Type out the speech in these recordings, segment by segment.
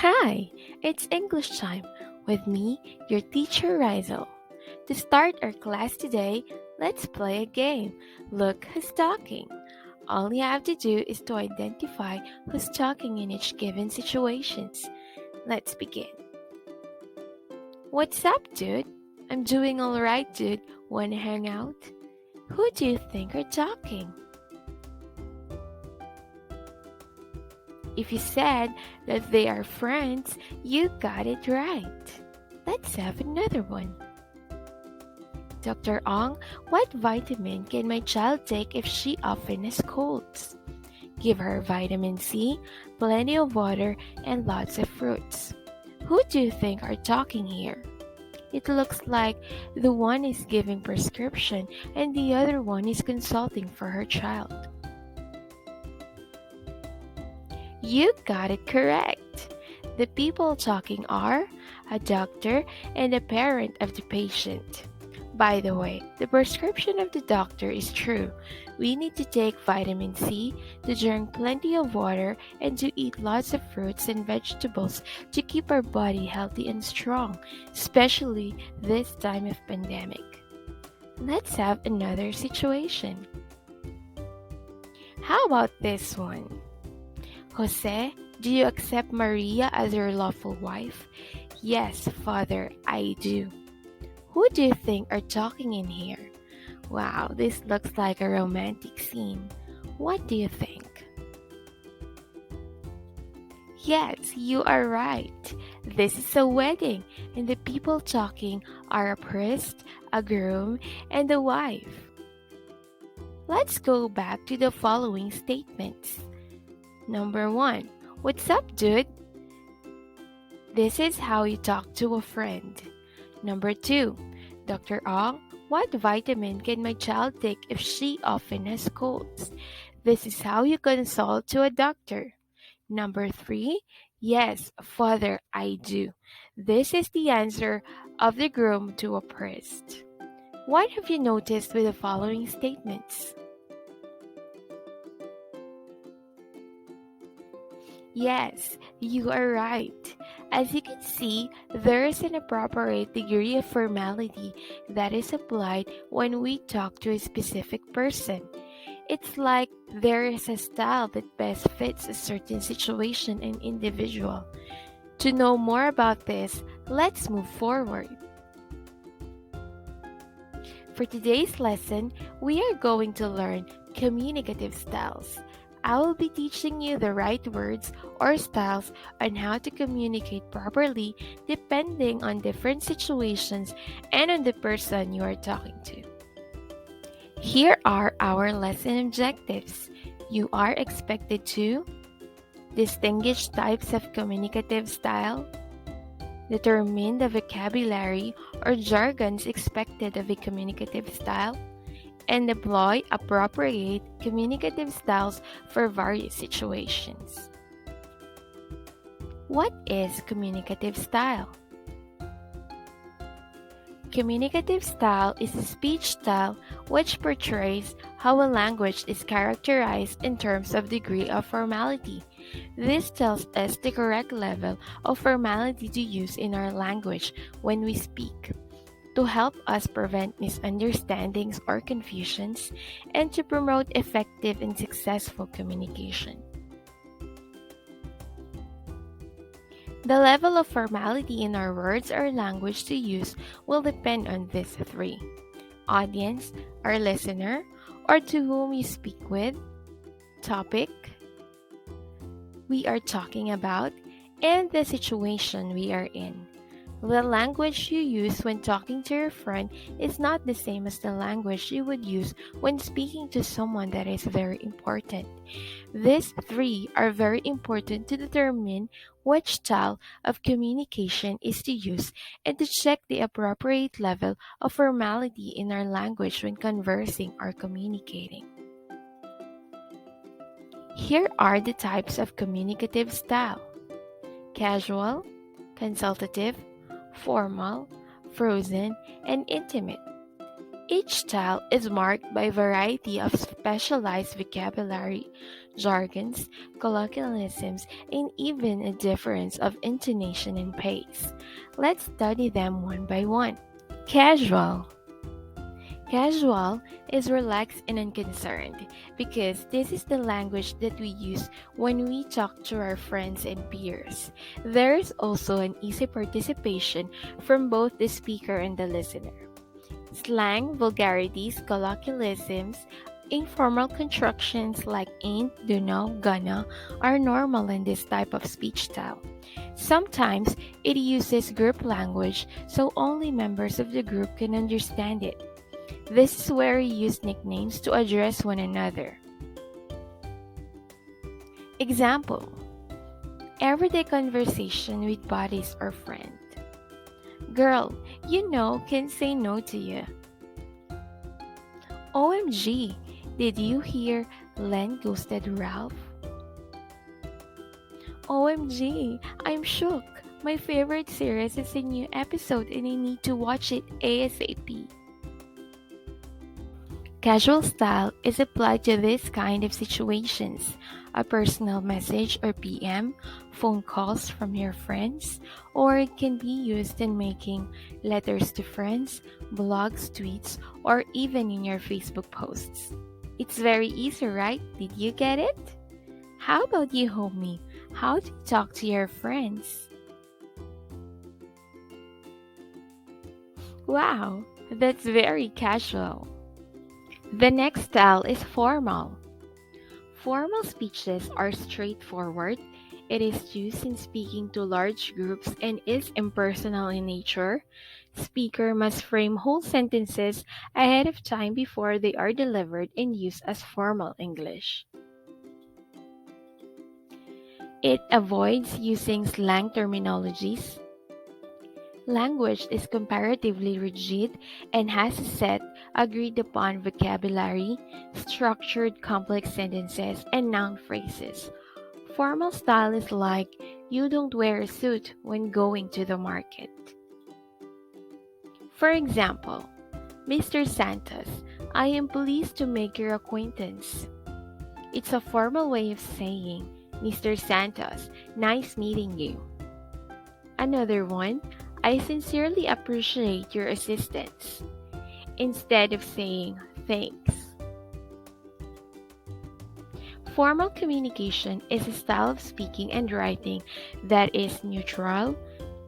Hi, it's English time with me, your teacher Ricel. To start our class today, let's play a game. Look who's talking. All you have to do is to identify who's talking in each given situations. Let's begin. What's up, dude? I'm doing alright, dude. Wanna hang out? Who do you think are talking? If you said that they are friends, you got it right. Let's have another one. Dr. Ong, what vitamin can my child take if she often has colds? Give her vitamin C, plenty of water, and lots of fruits. Who do you think are talking here? It looks like the one is giving prescription and the other one is consulting for her child. You got it correct. The people talking are a doctor and a parent of the patient. By the way, the prescription of the doctor is true. We need to take vitamin C, to drink plenty of water, and to eat lots of fruits and vegetables to keep our body healthy and strong, especially this time of pandemic. Let's have another situation. How about this one? Jose, do you accept Maria as your lawful wife? Yes, Father, I do. Who do you think are talking in here? Wow, this looks like a romantic scene. What do you think? Yes, you are right. This is a wedding, and the people talking are a priest, a groom, and a wife. Let's go back to the following statements. Number 1. What's up, dude? This is how you talk to a friend. Number 2. Dr. Ong, what vitamin can my child take if she often has colds? This is how you consult to a doctor. Number 3. Yes, Father, I do. This is the answer of the groom to a priest. What have you noticed with the following statements? Yes, you are right. As you can see, there is an appropriate degree of formality that is applied when we talk to a specific person. It's like there is a style that best fits a certain situation and individual. To know more about this, let's move forward. For today's lesson, we are going to learn communicative styles. I will be teaching you the right words or styles on how to communicate properly depending on different situations and on the person you are talking to. Here are our lesson objectives. You are expected to distinguish types of communicative style, determine the vocabulary or jargons expected of a communicative style, and deploy appropriate communicative styles for various situations. What is communicative style? Communicative style is a speech style which portrays how a language is characterized in terms of degree of formality. This tells us the correct level of formality to use in our language when we speak, to help us prevent misunderstandings or confusions, and to promote effective and successful communication. The level of formality in our words or language to use will depend on these three: audience, our listener, or to whom you speak with, topic we are talking about, and the situation we are in. The language you use when talking to your friend is not the same as the language you would use when speaking to someone that is very important. These three are very important to determine which style of communication is to use and to check the appropriate level of formality in our language when conversing or communicating. Here are the types of communicative style: casual, consultative, formal, frozen, and intimate. Each style is marked by a variety of specialized vocabulary, jargons, colloquialisms, and even a difference of intonation and pace. Let's study them one by one. Casual. Casual is relaxed and unconcerned because this is the language that we use when we talk to our friends and peers. There is also an easy participation from both the speaker and the listener. Slang, vulgarities, colloquialisms, informal constructions like ain't, dunno, gonna are normal in this type of speech style. Sometimes it uses group language so only members of the group can understand it. This is where we use nicknames to address one another. Example: everyday conversation with buddies or friend. Girl, you know, can't say no to you. OMG, did you hear Len ghosted Ralph? OMG, I'm shook. My favorite series is a new episode and I need to watch it ASAP. Casual style is applied to this kind of situations: a personal message or PM, phone calls from your friends, or it can be used in making letters to friends, blogs, tweets, or even in your Facebook posts. It's very easy, right? Did you get it? How about you, homie? How do you talk to your friends? Wow, that's very casual. The next style is formal. Formal speeches are straightforward. It is used in speaking to large groups and is impersonal in nature. Speaker must frame whole sentences ahead of time before they are delivered and used as formal English. It avoids using slang terminologies. Language is comparatively rigid and has a set, agreed upon vocabulary, structured complex sentences, and noun phrases. Formal style is like, you don't wear a suit when going to the market. For example, Mr. Santos, I am pleased to make your acquaintance. It's a formal way of saying, Mr. Santos, nice meeting you. Another one, I sincerely appreciate your assistance. Instead of saying thanks. Formal communication is a style of speaking and writing that is neutral,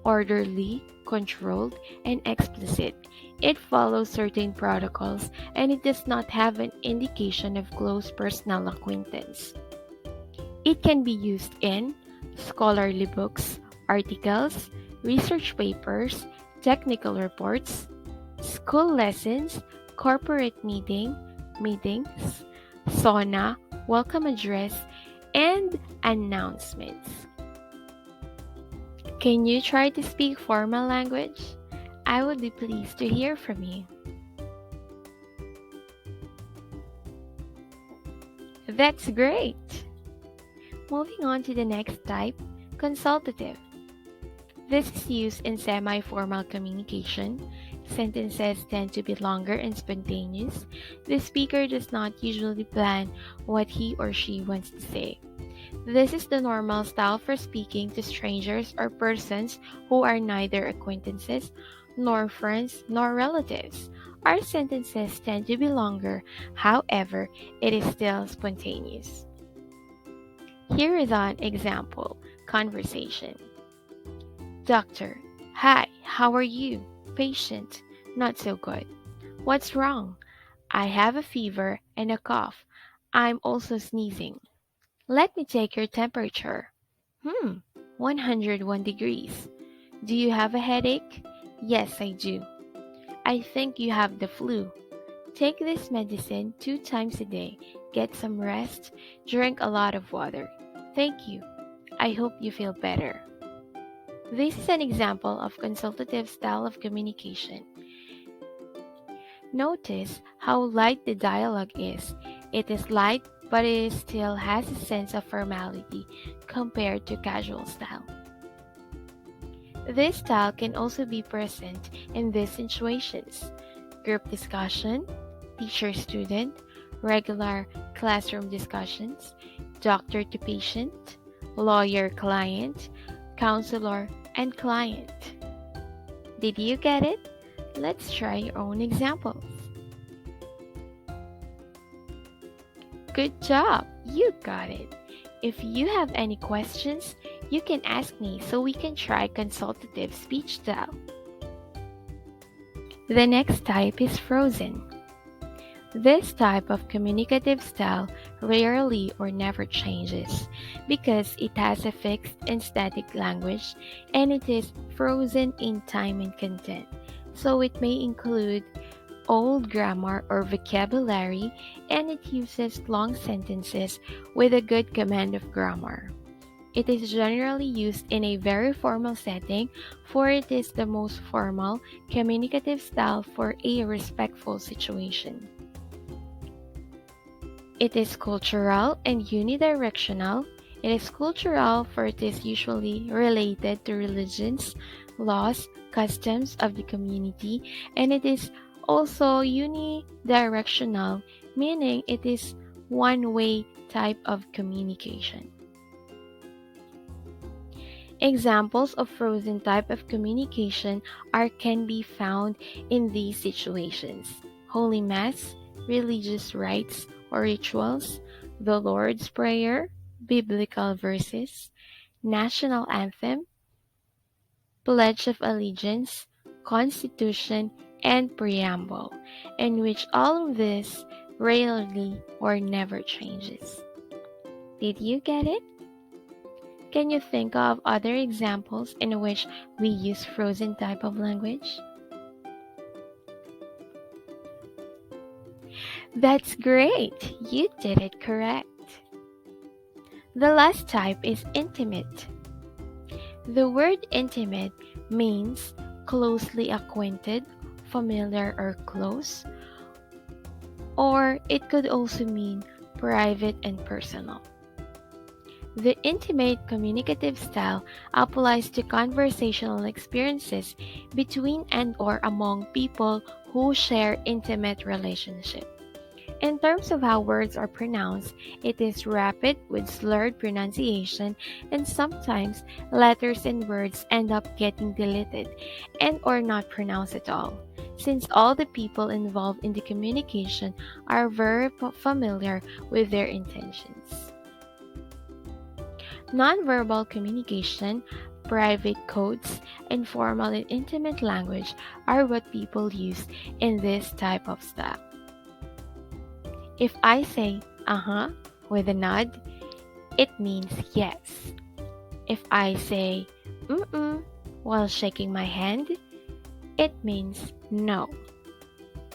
orderly, controlled, and explicit. It follows certain protocols and it does not have an indication of close personal acquaintance. It can be used in scholarly books, articles, research papers, technical reports, school lessons, corporate meetings, sauna, welcome address, and announcements. Can you try to speak formal language? I would be pleased to hear from you. That's great! Moving on to the next type, consultative. This is used in semi-formal communication. Sentences tend to be longer and spontaneous. The speaker does not usually plan what he or she wants to say. This is the normal style for speaking to strangers or persons who are neither acquaintances, nor friends, nor relatives. Our sentences tend to be longer, however, it is still spontaneous. Here is an example conversation. Doctor, hi, how are you? Patient, not so good. What's wrong? I have a fever and a cough. I'm also sneezing. Let me take your temperature. 101 degrees. Do you have a headache? Yes, I do. I think you have the flu. Take this medicine 2 times a day. Get some rest. Drink a lot of water. Thank you. I hope you feel better. This is an example of consultative style of communication. Notice how light the dialogue is. It is light, but it still has a sense of formality compared to casual style. This style can also be present in these situations. group discussion, teacher-student, regular classroom discussions, doctor to patient, lawyer-client, counselor, and client. Did you get it? Let's try your own examples. Good job! You got it. If you have any questions, you can ask me so we can try consultative speech style. The next type is frozen. This type of communicative style rarely or never changes because it has a fixed and static language and it is frozen in time and content. So it may include old grammar or vocabulary, and it uses long sentences with a good command of grammar. It is generally used in a very formal setting, for it is the most formal communicative style for a respectful situation. It is cultural and unidirectional. It is cultural for it is usually related to religions, laws, customs of the community, and it is also unidirectional, meaning it is one-way type of communication. Examples of frozen type of communication can be found in these situations: Holy Mass, religious rites or rituals, the Lord's Prayer, biblical verses, national anthem, Pledge of Allegiance, Constitution, and Preamble, in which all of this rarely or never changes. Did you get it? Can you think of other examples in which we use frozen type of language? That's great! You did it correct. The last type is intimate. The word intimate means closely acquainted, familiar, or close, or it could also mean private and personal. The intimate communicative style applies to conversational experiences between and or among people who share intimate relationship. In terms of how words are pronounced, it is rapid with slurred pronunciation, and sometimes letters and words end up getting deleted and or not pronounced at all, since all the people involved in the communication are very familiar with their intentions. Nonverbal communication, private codes, and formal and intimate language are what people use in this type of style. If I say "uh-huh" with a nod, it means yes. If I say "mm-mm" while shaking my hand, it means no.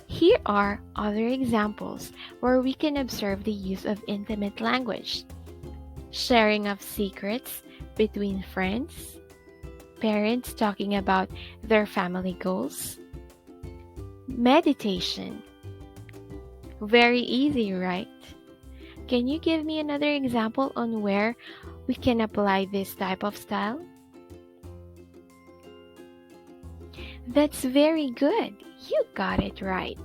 Here are other examples where we can observe the use of intimate language: sharing of secrets between friends, parents talking about their family goals, meditation. Very easy, right? Can you give me another example on where we can apply this type of style? That's very good. You got it right.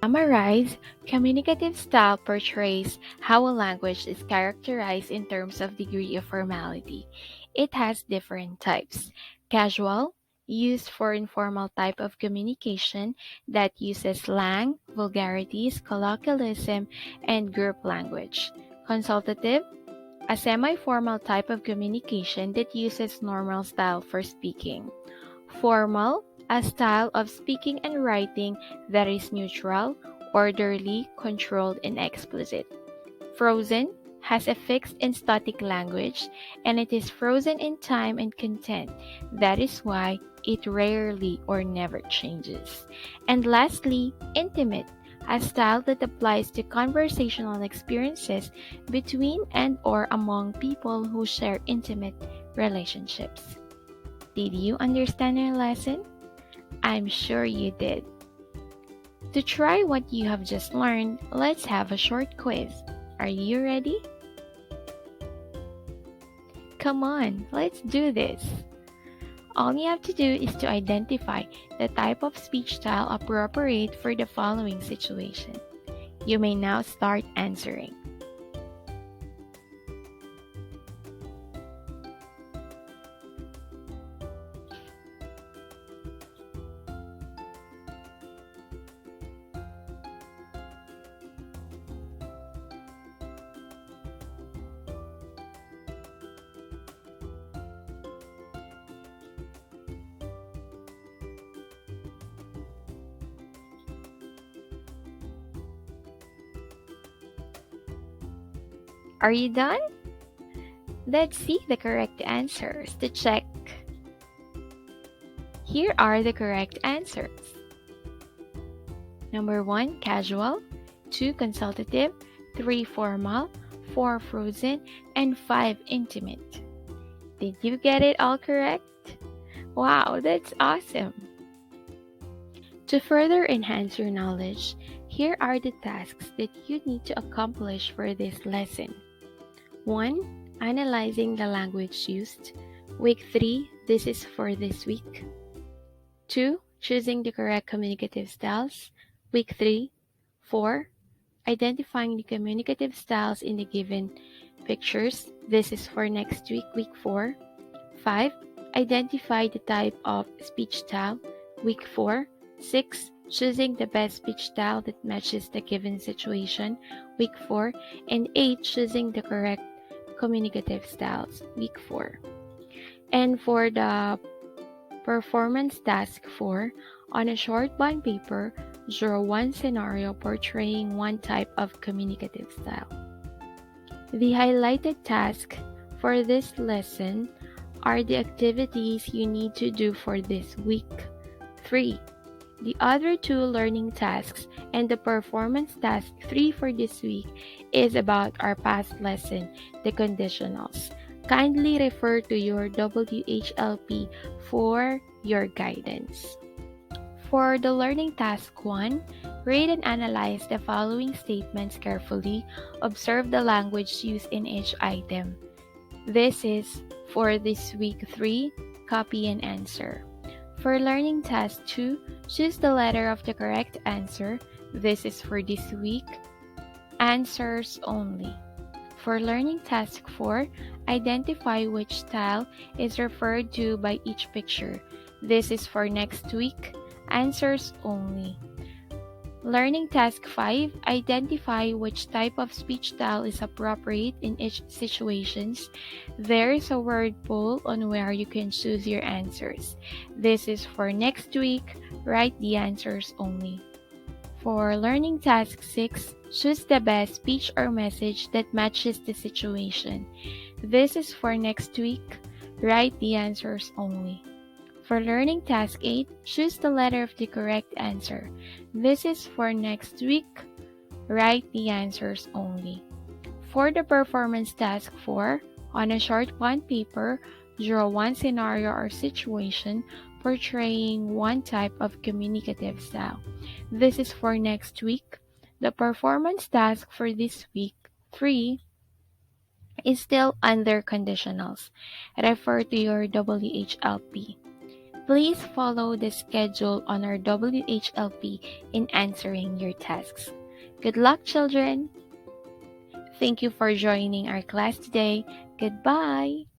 Summarize, communicative style portrays how a language is characterized in terms of degree of formality. It has different types: casual, used for informal type of communication that uses slang, vulgarities, colloquialism, and group language; consultative, a semi-formal type of communication that uses normal style for speaking; formal, a style of speaking and writing that is neutral, orderly, controlled, and explicit; frozen, has a fixed and static language, and it is frozen in time and content. That is why it rarely or never changes. And lastly, intimate, a style that applies to conversational experiences between and or among people who share intimate relationships. Did you understand our lesson? I'm sure you did. To try what you have just learned, let's have a short quiz. Are you ready? Come on, let's do this. All you have to do is to identify the type of speech style appropriate for the following situation. You may now start answering. Are you done? Let's see the correct answers to check. Here are the correct answers. Number 1, casual. 2, consultative. 3, formal. 4, frozen. And 5, intimate. Did you get it all correct? Wow, that's awesome! To further enhance your knowledge, here are the tasks that you need to accomplish for this lesson. 1. Analyzing the language used. Week 3, this is for this week. 2. Choosing the correct communicative styles. Week 3. 4. Identifying the communicative styles in the given pictures. This is for next week, week 4. 5. Identify the type of speech style. Week 4. 6. Choosing the best speech style that matches the given situation. Week 4. And 8. Choosing the correct communicative styles. Week 4. And for the performance task 4, on a short bond paper, draw one scenario portraying one type of communicative style. The highlighted tasks for this lesson are the activities you need to do for this week. 3. The other 2 learning tasks and the performance task 3 for this week is about our past lesson, the conditionals. Kindly refer to your WHLP for your guidance. For the learning task 1, read and analyze the following statements carefully. Observe the language used in each item. This is for this week 3, copy and answer. For learning task 2, choose the letter of the correct answer. This is for this week, answers only. For learning task 4, identify which style is referred to by each picture. This is for next week, answers only. Learning task 5, identify which type of speech style is appropriate in each situations. There is a word poll on where you can choose your answers. This is for next week, write the answers only. For learning task 6, choose the best speech or message that matches the situation. This is for next week, write the answers only. For learning task 8, choose the letter of the correct answer. This is for next week, write the answers only. For the performance task 4, on a short bond paper, draw one scenario or situation portraying one type of communicative style. This is for next week. The performance task for this week 3 is still under conditionals. Refer to your WHLP. Please follow the schedule on our WHLP in answering your tasks. Good luck, children! Thank you for joining our class today. Goodbye!